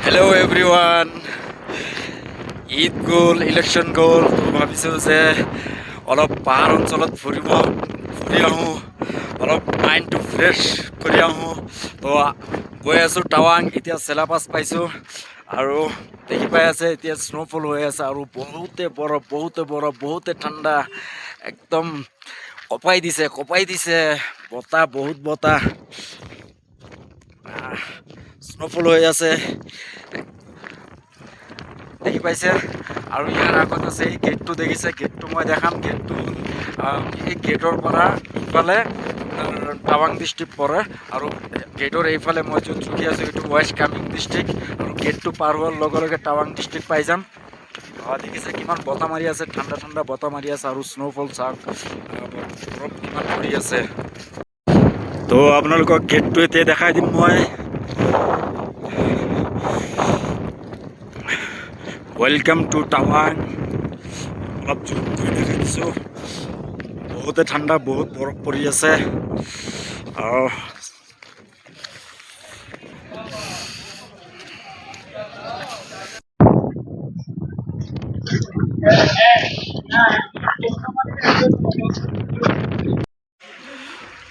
Hello' everyone. Eid গ'ল, election গ'ল, তো ভাবিছোঁ যে অলপ পাহাৰ অঞ্চলত ফুৰি আহোঁ, অলপ মাইণ্ডটো ফ্ৰেছ কৰি আহোঁ। তো গৈ আছোঁ টাৱাং। এতিয়া চেলাপাছ পাইছোঁ আৰু দেখি পাই আছে এতিয়া স্ন'ফল হৈ আছে আৰু বহুতে ঠাণ্ডা, একদম কঁপাই দিছে বতাহ, বহুত বতাহ, স্ন'ফল হৈ আছে দেখি পাইছে। আৰু ইয়াৰ আগত আছে এই গেটটো দেখিছে, গেটটো মই দেখাম। গেটটো এই গেটৰ পৰা ইফালে টাৱাং ডিষ্ট্ৰিক্ট পৰে আৰু গেটৰ এইফালে মই য'ত ৰখি আছোঁ এইটো ৱেষ্ট কামেং ডিষ্ট্ৰিক্ট আৰু গেটটো পাৰ হোৱাৰ লগে লগে টাৱাং ডিষ্ট্ৰিক্ট পাই যাম। দেখিছে কিমান বতাহ মাৰি আছে, ঠাণ্ডা বতাহ মাৰি আছে আৰু স্ন'ফল চাওক, বৰফ কিমান পৰি আছে। তো আপোনালোকক গেটটো এতিয়া দেখাই দিম মই। ৱেলকাম টু টাৱাং। অলপ জুম কৰি দেখাই দিছোঁ। বহুতে ঠাণ্ডা, বহুত বৰফ পৰি আছে আৰু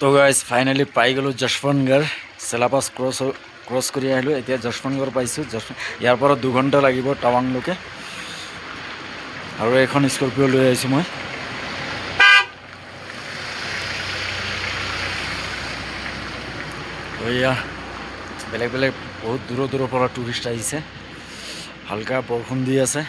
তো গাইজ ফাইনেলি পাই গ'লোঁ যশৱন্তগড়। চেলাপাছ ক্ৰছ কৰি আহিলোঁ, এতিয়া যশৱন্তগড় পাইছোঁ। ইয়াৰ পৰা 2 ঘণ্টা লাগিব টাৱাংলৈকে। আৰু এখন স্কৰপিঅ' লৈ আহিছোঁ মই। এয়া বেলেগ বহুত দূৰৰ পৰা টুৰিষ্ট আহিছে। হালকা বৰষুণ দি আছে।